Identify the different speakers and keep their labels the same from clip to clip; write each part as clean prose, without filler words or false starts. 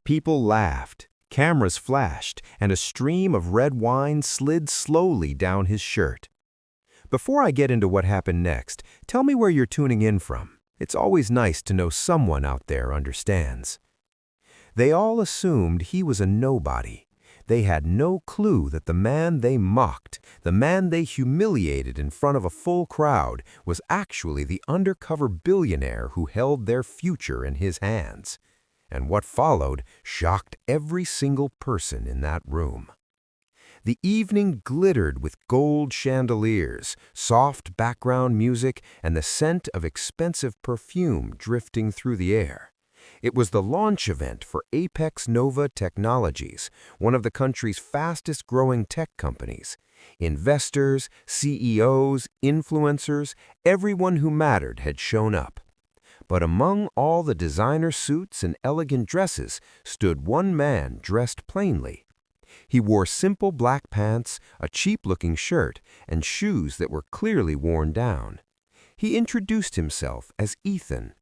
Speaker 1: People laughed, cameras flashed, and a stream of red wine slid slowly down his shirt. Before I get into what happened next, tell me where you're tuning in from. It's always nice to know someone out there understands. They all assumed he was a nobody. They had no clue that the man they mocked, the man they humiliated in front of a full crowd, was actually the undercover billionaire who held their future in his hands. And what followed shocked every single person in that room. The evening glittered with gold chandeliers, soft background music, and the scent of expensive perfume drifting through the air. It was the launch event for ApexNova Technologies, one of the country's fastest-growing tech companies. Investors, CEOs, influencers, everyone who mattered had shown up. But among all the designer suits and elegant dresses stood one man dressed plainly. He wore simple black pants, a cheap-looking shirt, and shoes that were clearly worn down. He introduced himself as Ethan.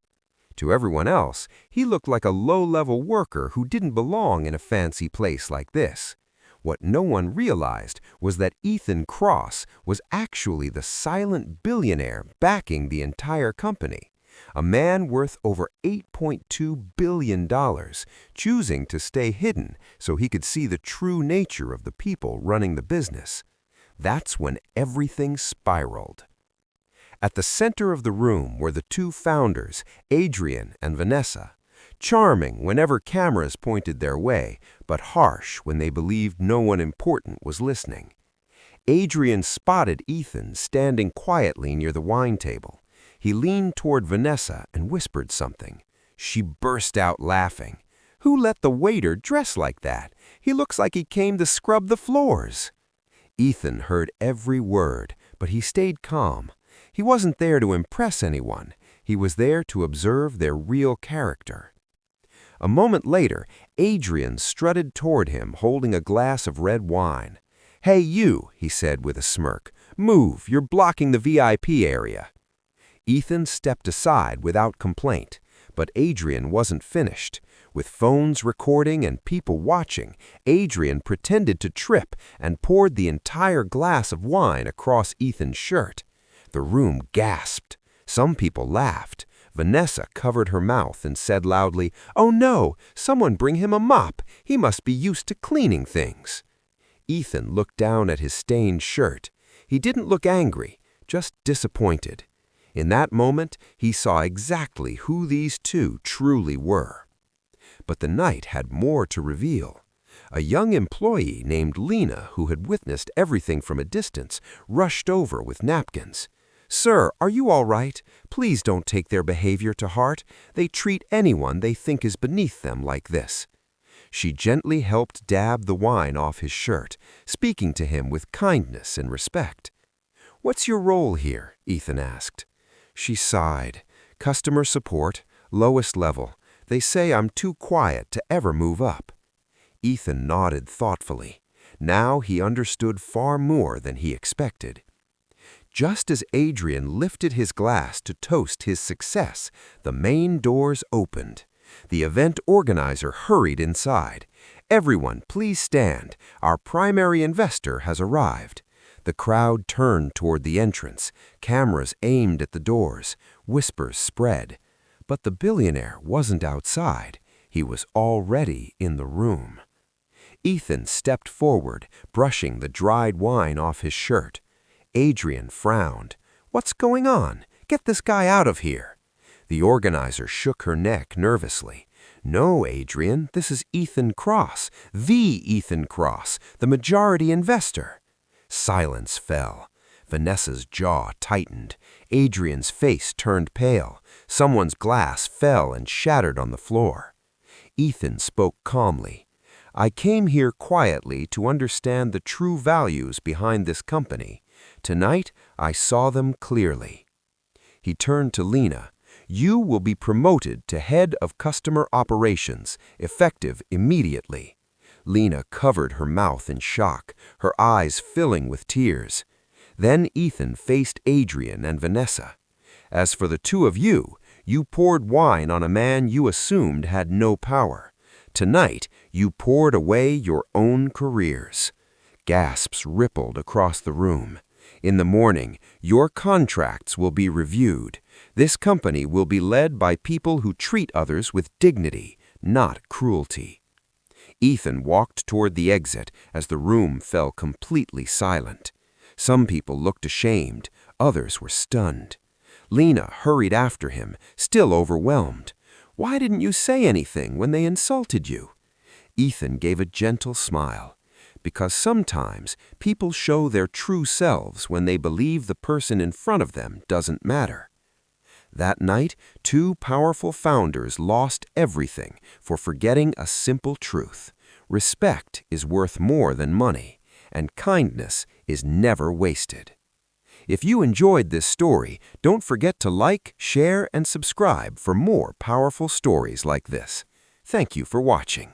Speaker 1: To everyone else, he looked like a low-level worker who didn't belong in a fancy place like this. What no one realized was that Ethan Cross was actually the silent billionaire backing the entire company. A man worth over $8.2 billion, choosing to stay hidden so he could see the true nature of the people running the business. That's when everything spiraled. At the center of the room were the two founders, Adrian and Vanessa. Charming whenever cameras pointed their way, but harsh when they believed no one important was listening. Adrian spotted Ethan standing quietly near the wine table. He leaned toward Vanessa and whispered something. She burst out laughing. "Who let the waiter dress like that? He looks like he came to scrub the floors." Ethan heard every word, but he stayed calm. He wasn't there to impress anyone. He was there to observe their real character. A moment later, Adrian strutted toward him holding a glass of red wine. "Hey you," he said with a smirk. "Move, you're blocking the VIP area." Ethan stepped aside without complaint, but Adrian wasn't finished. With phones recording and people watching, Adrian pretended to trip and poured the entire glass of wine across Ethan's shirt. The room gasped. Some people laughed. Vanessa covered her mouth and said loudly, "Oh no, someone bring him a mop. He must be used to cleaning things." Ethan looked down at his stained shirt. He didn't look angry, just disappointed. In that moment, he saw exactly who these two truly were. But the night had more to reveal. A young employee named Lena, who had witnessed everything from a distance, rushed over with napkins. "Sir, are you all right? Please don't take their behavior to heart. They treat anyone they think is beneath them like this." She gently helped dab the wine off his shirt, speaking to him with kindness and respect. "What's your role here?" Ethan asked. She sighed. "Customer support, lowest level. They say I'm too quiet to ever move up." Ethan nodded thoughtfully. Now he understood far more than he expected. Just as Adrian lifted his glass to toast his success, the main doors opened. The event organizer hurried inside. "Everyone, please stand. Our primary investor has arrived." The crowd turned toward the entrance. Cameras aimed at the doors. Whispers spread. But the billionaire wasn't outside. He was already in the room. Ethan stepped forward, brushing the dried wine off his shirt. Adrian frowned. "What's going on? Get this guy out of here." The organizer shook her neck nervously. "No, Adrian, this is Ethan Cross, the Ethan Cross, the majority investor." Silence fell. Vanessa's jaw tightened. Adrian's face turned pale. Someone's glass fell and shattered on the floor. Ethan spoke calmly. "I came here quietly to understand the true values behind this company. Tonight, I saw them clearly." He turned to Lena. "You will be promoted to head of customer operations, effective immediately." Lena covered her mouth in shock, her eyes filling with tears. Then Ethan faced Adrian and Vanessa. "As for the two of you, you poured wine on a man you assumed had no power.
Speaker 2: Tonight, you poured away your own careers. Gasps rippled across the room. In the morning, your contracts will be reviewed. This company will be led by people who treat others with dignity, not cruelty. Ethan walked toward the exit as the room fell completely silent. Some people looked ashamed, others were stunned. Lena hurried after him, still overwhelmed. "Why didn't you say anything when they insulted you?" Ethan gave a gentle smile. Because sometimes people show their true selves when they believe the person in front of them doesn't matter. That night, two powerful founders lost everything for forgetting a simple truth. Respect is worth more than money, and kindness is never wasted. If you enjoyed this story, don't forget to like, share, and subscribe for more powerful stories like this. Thank you for watching.